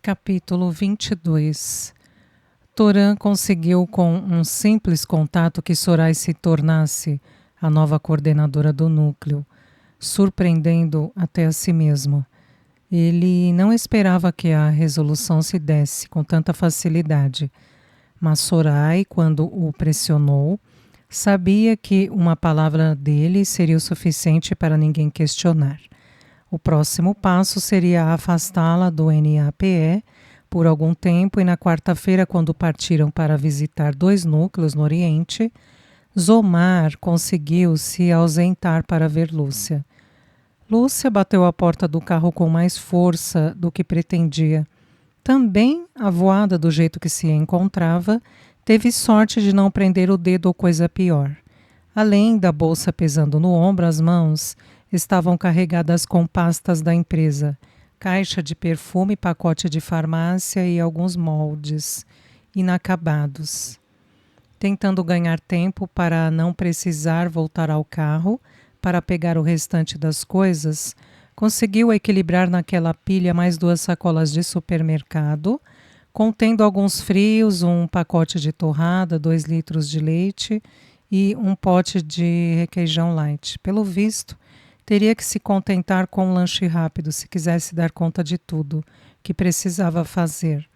Capítulo 22. Toran conseguiu com um simples contato que Sorai se tornasse a nova coordenadora do núcleo, surpreendendo até a si mesmo. Ele não esperava que a resolução se desse com tanta facilidade, mas Sorai, quando o pressionou, sabia que uma palavra dele seria o suficiente para ninguém questionar. O próximo passo seria afastá-la do NAPE por algum tempo e na quarta-feira, quando partiram para visitar 2 núcleos no Oriente, Zomar conseguiu se ausentar para ver Lúcia. Lúcia bateu a porta do carro com mais força do que pretendia. Também, avoada do jeito que se encontrava, teve sorte de não prender o dedo ou coisa pior. Além da bolsa pesando no ombro, as mãos estavam carregadas com pastas da empresa, caixa de perfume, pacote de farmácia e alguns moldes inacabados. Tentando ganhar tempo para não precisar voltar ao carro para pegar o restante das coisas, conseguiu equilibrar naquela pilha mais 2 sacolas de supermercado, contendo alguns frios, um pacote de torrada, 2 litros de leite e um pote de requeijão light. Pelo visto, teria que se contentar com um lanche rápido se quisesse dar conta de tudo que precisava fazer.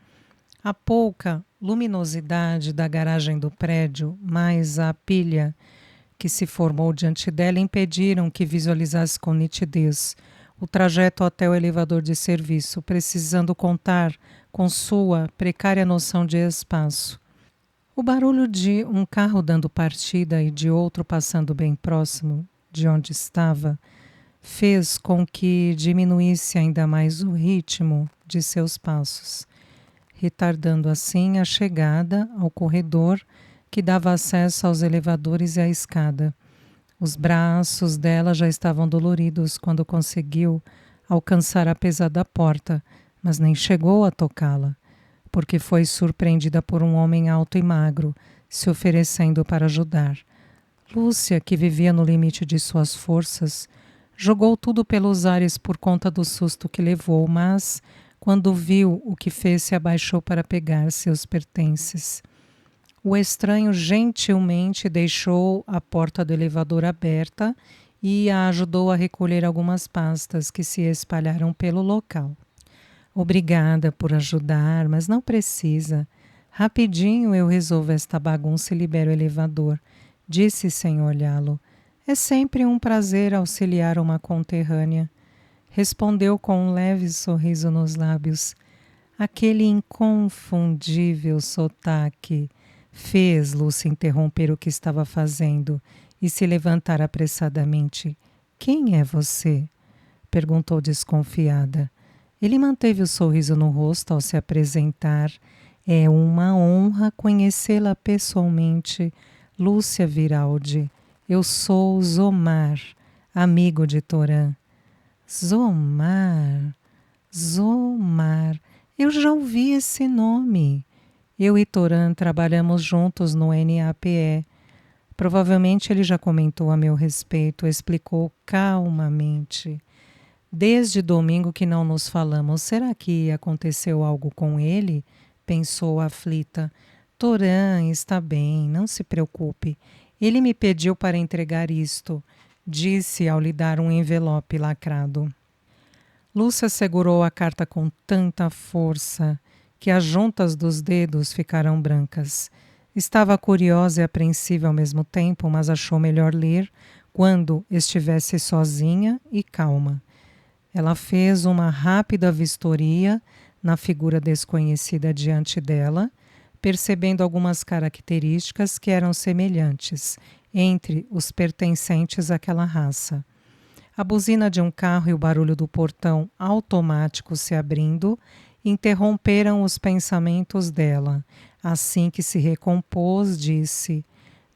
A pouca luminosidade da garagem do prédio, mais a pilha que se formou diante dela, impediram que visualizasse com nitidez o trajeto até o elevador de serviço, precisando contar com sua precária noção de espaço. O barulho de um carro dando partida e de outro passando bem próximo de onde estava fez com que diminuísse ainda mais o ritmo de seus passos, retardando assim a chegada ao corredor que dava acesso aos elevadores e à escada. Os braços dela já estavam doloridos quando conseguiu alcançar a pesada porta, mas nem chegou a tocá-la, porque foi surpreendida por um homem alto e magro, se oferecendo para ajudar. Lúcia, que vivia no limite de suas forças, jogou tudo pelos ares por conta do susto que levou, mas, quando viu o que fez, se abaixou para pegar seus pertences. O estranho gentilmente deixou a porta do elevador aberta e a ajudou a recolher algumas pastas que se espalharam pelo local. Obrigada por ajudar, mas não precisa. Rapidinho eu resolvo esta bagunça e libero o elevador, disse sem olhá-lo. É sempre um prazer auxiliar uma conterrânea. Respondeu com um leve sorriso nos lábios. Aquele inconfundível sotaque fez Lúcia interromper o que estava fazendo e se levantar apressadamente. Quem é você? Perguntou desconfiada. Ele manteve o sorriso no rosto ao se apresentar. É uma honra conhecê-la pessoalmente, Lúcia Viraldi. Eu sou Zomar, amigo de Toran. Zomar, Zomar, eu já ouvi esse nome. Eu e Toran trabalhamos juntos no NAPE. Provavelmente ele já comentou a meu respeito, explicou calmamente. Desde domingo que não nos falamos, será que aconteceu algo com ele? Pensou aflita. Toran está bem, não se preocupe. Ele me pediu para entregar isto, disse ao lhe dar um envelope lacrado. Lúcia segurou a carta com tanta força que as juntas dos dedos ficaram brancas. Estava curiosa e apreensiva ao mesmo tempo, mas achou melhor ler quando estivesse sozinha e calma. Ela fez uma rápida vistoria na figura desconhecida diante dela, percebendo algumas características que eram semelhantes entre os pertencentes àquela raça. A buzina de um carro e o barulho do portão automático se abrindo interromperam os pensamentos dela. Assim que se recompôs, disse: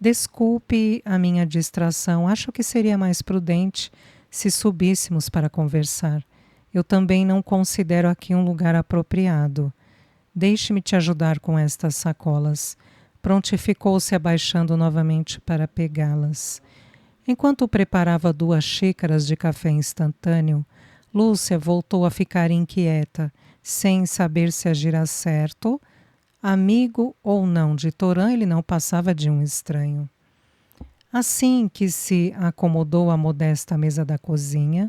Desculpe a minha distração, acho que seria mais prudente se subíssemos para conversar. Eu também não considero aqui um lugar apropriado. Deixe-me te ajudar com estas sacolas. Prontificou-se abaixando novamente para pegá-las. Enquanto preparava 2 xícaras de café instantâneo, Lúcia voltou a ficar inquieta, sem saber se agirá certo. Amigo ou não de Torã, ele não passava de um estranho. Assim que se acomodou à modesta mesa da cozinha,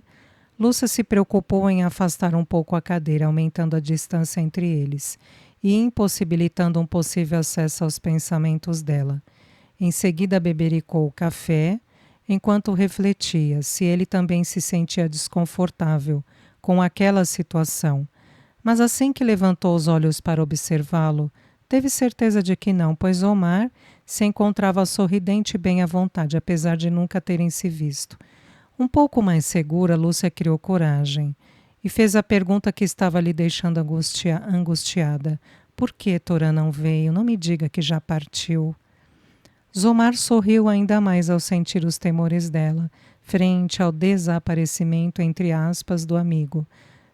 Lúcia se preocupou em afastar um pouco a cadeira, aumentando a distância entre eles e impossibilitando um possível acesso aos pensamentos dela. Em seguida, bebericou o café, enquanto refletia se ele também se sentia desconfortável com aquela situação. Mas assim que levantou os olhos para observá-lo, teve certeza de que não, pois Omar se encontrava sorridente e bem à vontade, apesar de nunca terem se visto. Um pouco mais segura, Lúcia criou coragem e fez a pergunta que estava lhe deixando angustiada. Por que Torã não veio? Não me diga que já partiu. Zomar sorriu ainda mais ao sentir os temores dela, frente ao desaparecimento, entre aspas, do amigo.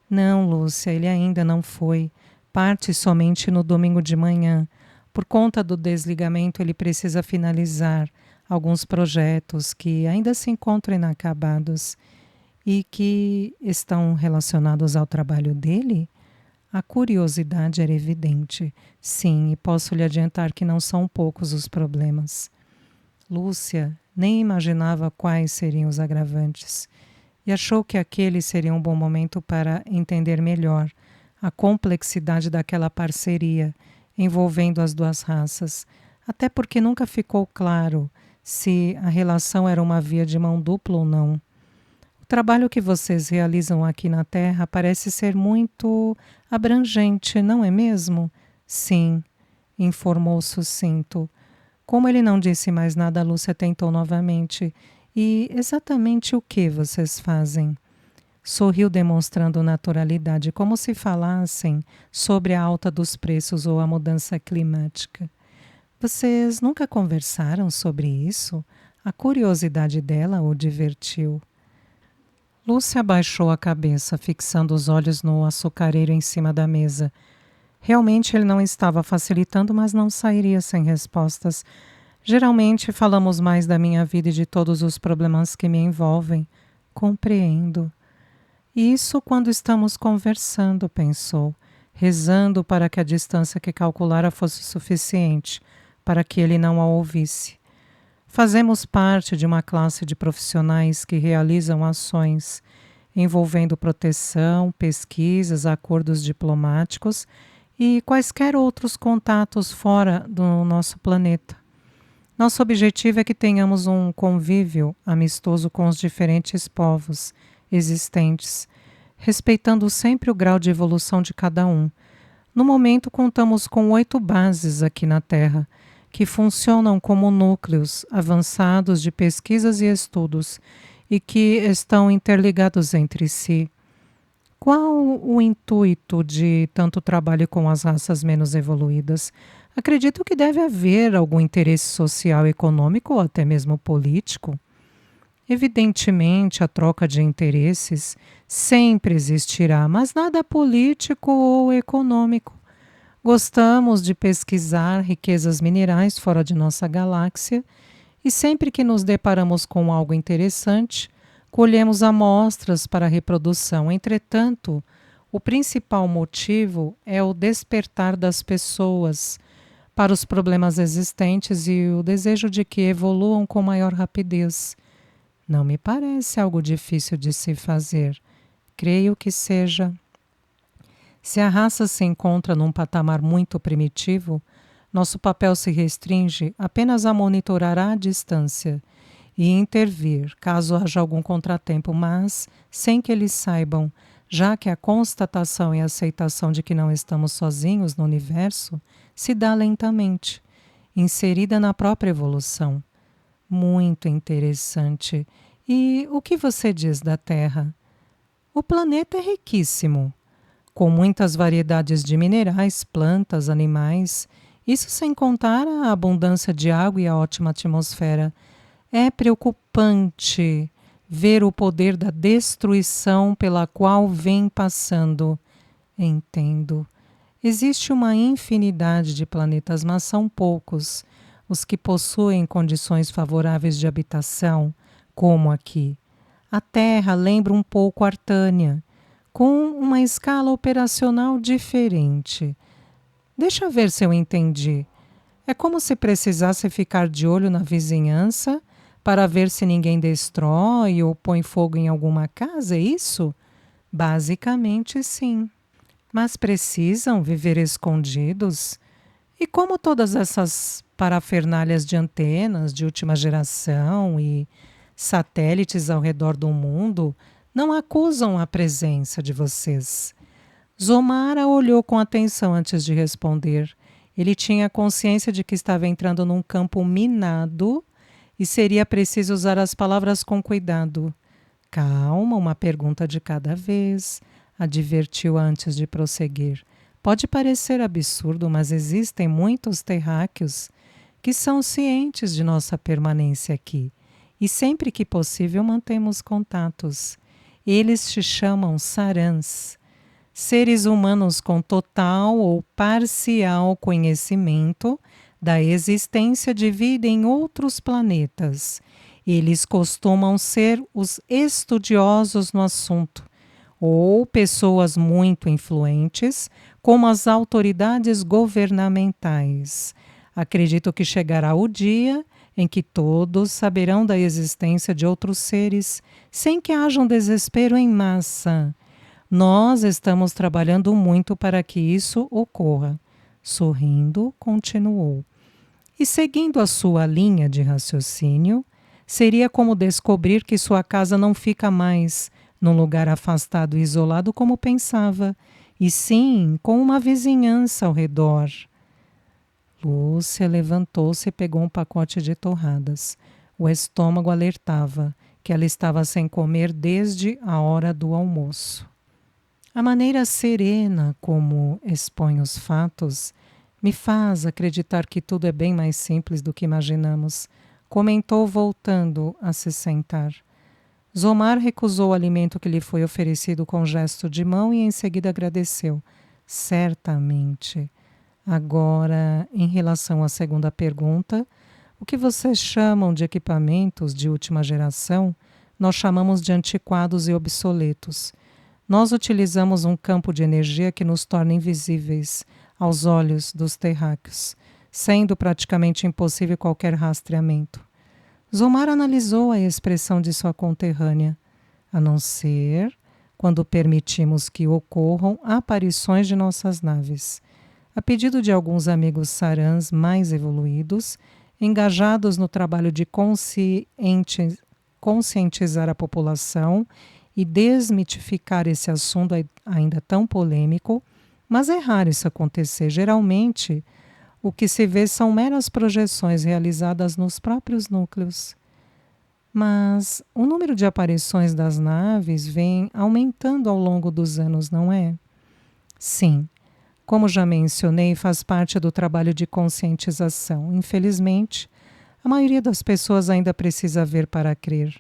Não, Lúcia, ele ainda não foi. Parte somente no domingo de manhã. Por conta do desligamento, ele precisa finalizar alguns projetos que ainda se encontram inacabados e que estão relacionados ao trabalho dele. A curiosidade era evidente. Sim, e posso lhe adiantar que não são poucos os problemas. Lúcia nem imaginava quais seriam os agravantes e achou que aquele seria um bom momento para entender melhor a complexidade daquela parceria envolvendo as duas raças, até porque nunca ficou claro se a relação era uma via de mão dupla ou não. O trabalho que vocês realizam aqui na Terra parece ser muito abrangente, não é mesmo? Sim, informou sucinto. Como ele não disse mais nada, Lúcia tentou novamente. E exatamente o que vocês fazem? Sorriu demonstrando naturalidade, como se falassem sobre a alta dos preços ou a mudança climática. Vocês nunca conversaram sobre isso? A curiosidade dela o divertiu. Lúcia abaixou a cabeça, fixando os olhos no açucareiro em cima da mesa. Realmente ele não estava facilitando, mas não sairia sem respostas. Geralmente falamos mais da minha vida e de todos os problemas que me envolvem. Compreendo. Isso quando estamos conversando, pensou, rezando para que a distância que calculara fosse suficiente, para que ele não a ouvisse. Fazemos parte de uma classe de profissionais que realizam ações envolvendo proteção, pesquisas, acordos diplomáticos e quaisquer outros contatos fora do nosso planeta. Nosso objetivo é que tenhamos um convívio amistoso com os diferentes povos existentes, respeitando sempre o grau de evolução de cada um. No momento, contamos com 8 bases aqui na Terra, que funcionam como núcleos avançados de pesquisas e estudos e que estão interligados entre si. Qual o intuito de tanto trabalho com as raças menos evoluídas? Acredito que deve haver algum interesse social, econômico ou até mesmo político. Evidentemente, a troca de interesses sempre existirá, mas nada político ou econômico. Gostamos de pesquisar riquezas minerais fora de nossa galáxia e sempre que nos deparamos com algo interessante, colhemos amostras para reprodução. Entretanto, o principal motivo é o despertar das pessoas para os problemas existentes e o desejo de que evoluam com maior rapidez. Não me parece algo difícil de se fazer. Creio que seja. Se a raça se encontra num patamar muito primitivo, nosso papel se restringe apenas a monitorar à distância e intervir caso haja algum contratempo, mas sem que eles saibam, já que a constatação e a aceitação de que não estamos sozinhos no universo se dá lentamente, inserida na própria evolução. Muito interessante. E o que você diz da Terra? O planeta é riquíssimo, com muitas variedades de minerais, plantas, animais, isso sem contar a abundância de água e a ótima atmosfera. É preocupante ver o poder da destruição pela qual vem passando. Entendo. Existe uma infinidade de planetas, mas são poucos os que possuem condições favoráveis de habitação, como aqui. A Terra lembra um pouco Artânia, com uma escala operacional diferente. Deixa eu ver se eu entendi. É como se precisasse ficar de olho na vizinhança para ver se ninguém destrói ou põe fogo em alguma casa, é isso? Basicamente, sim. Mas precisam viver escondidos? E como todas essas parafernálias de antenas de última geração e satélites ao redor do mundo não acusam a presença de vocês? Zomara olhou com atenção antes de responder. Ele tinha consciência de que estava entrando num campo minado e seria preciso usar as palavras com cuidado. Calma, uma pergunta de cada vez, advertiu antes de prosseguir. Pode parecer absurdo, mas existem muitos terráqueos que são cientes de nossa permanência aqui e sempre que possível mantemos contatos. Eles te chamam Sarans, seres humanos com total ou parcial conhecimento da existência de vida em outros planetas. Eles costumam ser os estudiosos no assunto, ou pessoas muito influentes, como as autoridades governamentais. Acredito que chegará o dia em que todos saberão da existência de outros seres, sem que haja um desespero em massa. Nós estamos trabalhando muito para que isso ocorra. Sorrindo, continuou. E seguindo a sua linha de raciocínio, seria como descobrir que sua casa não fica mais num lugar afastado e isolado como pensava, e sim com uma vizinhança ao redor. Lúcia levantou-se e pegou um pacote de torradas. O estômago alertava que ela estava sem comer desde a hora do almoço. A maneira serena como expõe os fatos me faz acreditar que tudo é bem mais simples do que imaginamos, comentou voltando a se sentar. Zomar recusou o alimento que lhe foi oferecido com um gesto de mão e em seguida agradeceu. Certamente. Agora, em relação à segunda pergunta, o que vocês chamam de equipamentos de última geração, nós chamamos de antiquados e obsoletos. Nós utilizamos um campo de energia que nos torna invisíveis aos olhos dos terráqueos, sendo praticamente impossível qualquer rastreamento. Zomar analisou a expressão de sua conterrânea, a não ser quando permitimos que ocorram aparições de nossas naves. A pedido de alguns amigos sarans mais evoluídos, engajados no trabalho de conscientizar a população e desmitificar esse assunto ainda tão polêmico, mas é raro isso acontecer. Geralmente, o que se vê são meras projeções realizadas nos próprios núcleos. Mas o número de aparições das naves vem aumentando ao longo dos anos, não é? Sim, como já mencionei, faz parte do trabalho de conscientização. Infelizmente, a maioria das pessoas ainda precisa ver para crer.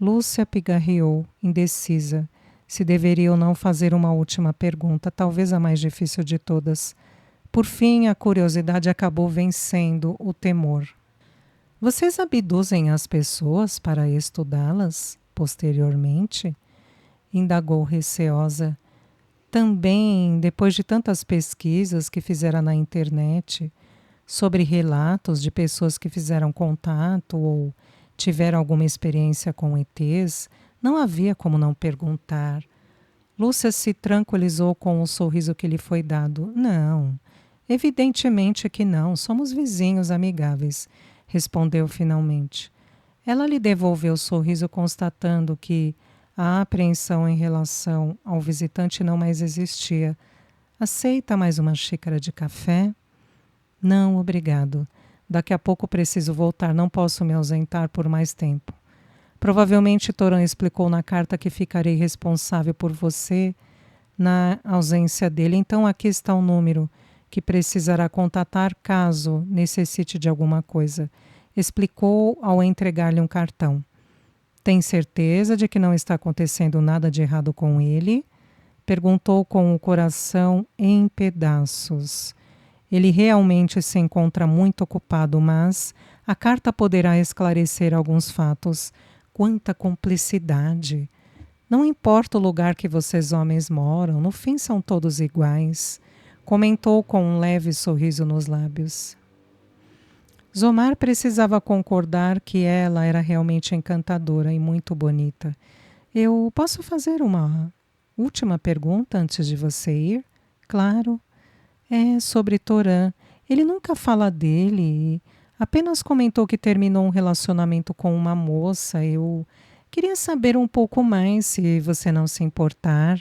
Lúcia pigarreou, indecisa, se deveria ou não fazer uma última pergunta, talvez a mais difícil de todas. Por fim, a curiosidade acabou vencendo o temor. Vocês abduzem as pessoas para estudá-las posteriormente? Indagou receosa. Também, depois de tantas pesquisas que fizeram na internet sobre relatos de pessoas que fizeram contato ou tiveram alguma experiência com ETs, não havia como não perguntar. Lúcia se tranquilizou com o sorriso que lhe foi dado. Não, evidentemente que não, somos vizinhos amigáveis, respondeu finalmente. Ela lhe devolveu o sorriso, constatando que a apreensão em relação ao visitante não mais existia. Aceita mais uma xícara de café? Não, obrigado. Daqui a pouco preciso voltar, não posso me ausentar por mais tempo. Provavelmente Toran explicou na carta que ficarei responsável por você na ausência dele, então aqui está o número que precisará contatar caso necessite de alguma coisa. Explicou ao entregar-lhe um cartão. Tem certeza de que não está acontecendo nada de errado com ele? Perguntou com o coração em pedaços. Ele realmente se encontra muito ocupado, mas a carta poderá esclarecer alguns fatos. Quanta cumplicidade! Não importa o lugar que vocês homens moram, no fim são todos iguais, comentou com um leve sorriso nos lábios. Zomar precisava concordar que ela era realmente encantadora e muito bonita. Eu posso fazer uma última pergunta antes de você ir? Claro. É sobre Toran. Ele nunca fala dele, apenas comentou que terminou um relacionamento com uma moça. Eu queria saber um pouco mais, se você não se importar.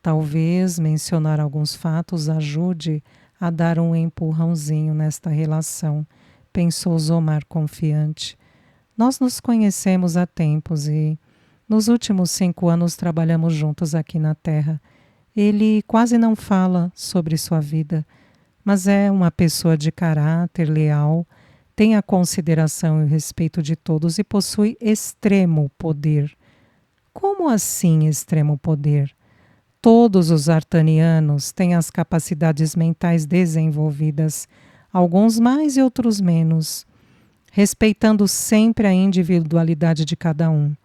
Talvez mencionar alguns fatos ajude a dar um empurrãozinho nesta relação, pensou Zomar confiante. Nós nos conhecemos há tempos e, nos últimos 5 anos, trabalhamos juntos aqui na Terra. Ele quase não fala sobre sua vida, mas é uma pessoa de caráter, leal, tem a consideração e o respeito de todos e possui extremo poder. Como assim extremo poder? Todos os artanianos têm as capacidades mentais desenvolvidas, alguns mais e outros menos, respeitando sempre a individualidade de cada um.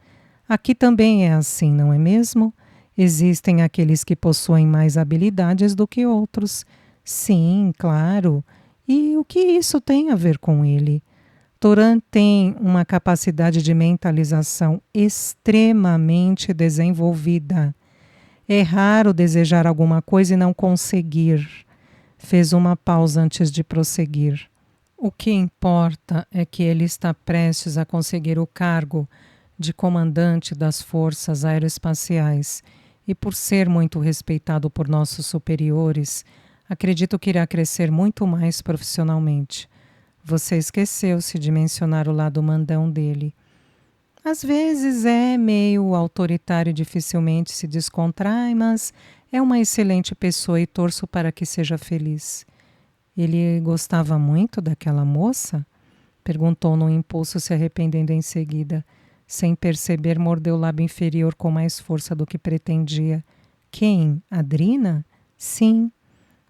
Aqui também é assim, não é mesmo? Existem aqueles que possuem mais habilidades do que outros. Sim, claro. E o que isso tem a ver com ele? Toran tem uma capacidade de mentalização extremamente desenvolvida. É raro desejar alguma coisa e não conseguir. Fez uma pausa antes de prosseguir. O que importa é que ele está prestes a conseguir o cargo de comandante das forças aeroespaciais e, por ser muito respeitado por nossos superiores, acredito que irá crescer muito mais profissionalmente. Você esqueceu-se de mencionar o lado mandão dele. Às vezes é meio autoritário e dificilmente se descontrai, mas é uma excelente pessoa e torço para que seja feliz. Ele gostava muito daquela moça? Perguntou num impulso, se arrependendo em seguida. Sem perceber, mordeu o lábio inferior com mais força do que pretendia. Quem? Adrina? Sim.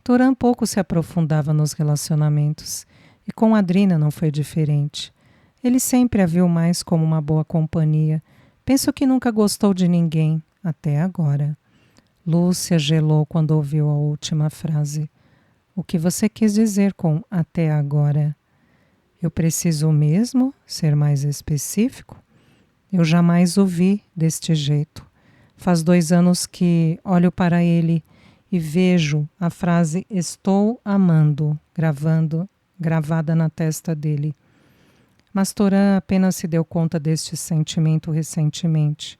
Toran pouco se aprofundava nos relacionamentos, e com Adrina não foi diferente. Ele sempre a viu mais como uma boa companhia. Penso que nunca gostou de ninguém, até agora. Lúcia gelou quando ouviu a última frase. O que você quis dizer com até agora? Eu preciso mesmo ser mais específico? Eu jamais o vi deste jeito. Faz 2 anos que olho para ele e vejo a frase estou amando, gravada na testa dele. Mas Toran apenas se deu conta deste sentimento recentemente.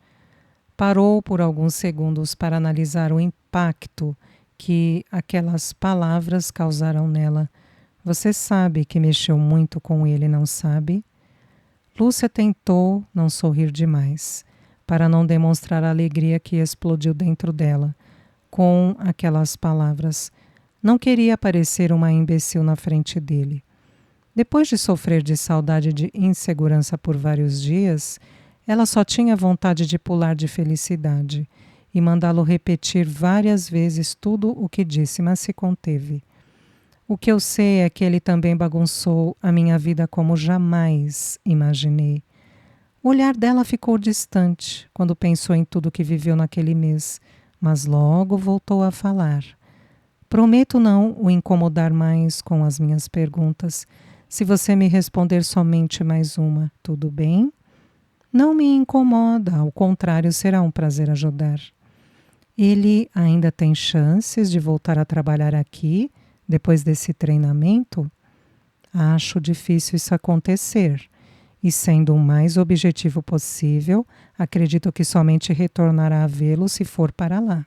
Parou por alguns segundos para analisar o impacto que aquelas palavras causaram nela. Você sabe que mexeu muito com ele, não sabe? Lúcia tentou não sorrir demais, para não demonstrar a alegria que explodiu dentro dela com aquelas palavras. Não queria parecer uma imbecil na frente dele. Depois de sofrer de saudade e de insegurança por vários dias, ela só tinha vontade de pular de felicidade e mandá-lo repetir várias vezes tudo o que disse, mas se conteve. O que eu sei é que ele também bagunçou a minha vida como jamais imaginei. O olhar dela ficou distante quando pensou em tudo que viveu naquele mês, mas logo voltou a falar. Prometo não o incomodar mais com as minhas perguntas. Se você me responder somente mais uma, tudo bem? Não me incomoda, ao contrário, será um prazer ajudar. Ele ainda tem chances de voltar a trabalhar aqui depois desse treinamento? Acho difícil isso acontecer. E sendo o mais objetivo possível, acredito que somente retornará a vê-lo se for para lá.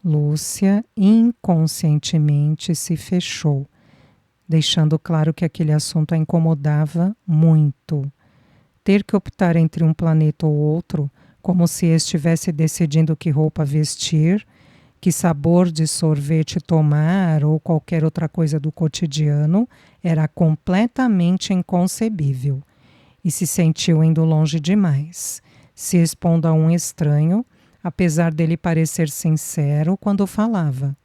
Lúcia inconscientemente se fechou, deixando claro que aquele assunto a incomodava muito. Ter que optar entre um planeta ou outro, como se estivesse decidindo que roupa vestir, que sabor de sorvete tomar ou qualquer outra coisa do cotidiano, era completamente inconcebível. E se sentiu indo longe demais, se expondo a um estranho, apesar dele parecer sincero quando falava.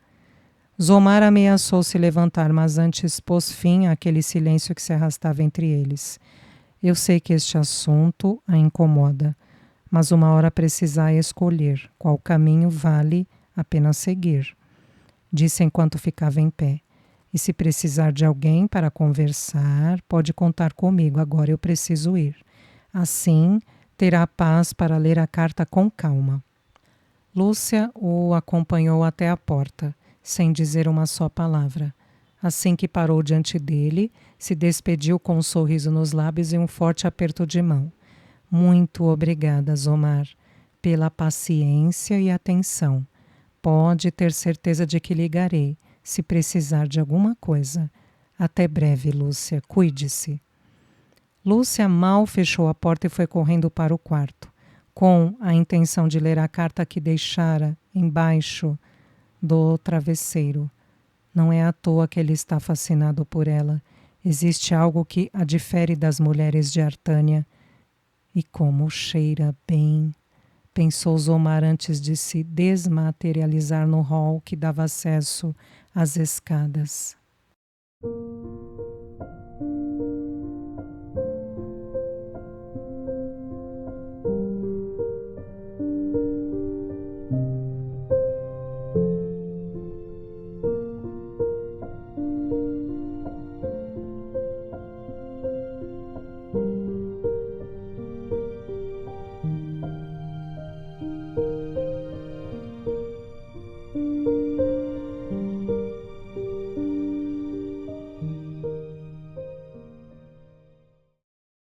Zomar ameaçou se levantar, mas antes pôs fim àquele silêncio que se arrastava entre eles. Eu sei que este assunto a incomoda, mas uma hora precisai escolher qual caminho vale a pena seguir. Disse enquanto ficava em pé. E se precisar de alguém para conversar, pode contar comigo, agora eu preciso ir. Assim, terá paz para ler a carta com calma. Lúcia o acompanhou até a porta, sem dizer uma só palavra. Assim que parou diante dele, se despediu com um sorriso nos lábios e um forte aperto de mão. Muito obrigada, Zomar, pela paciência e atenção. Pode ter certeza de que ligarei, se precisar de alguma coisa. Até breve, Lúcia. Cuide-se. Lúcia mal fechou a porta e foi correndo para o quarto, com a intenção de ler a carta que deixara embaixo do travesseiro. Não é à toa que ele está fascinado por ela. Existe algo que a difere das mulheres de Artânia. E como cheira bem, pensou Zomar antes de se desmaterializar no hall que dava acesso às escadas.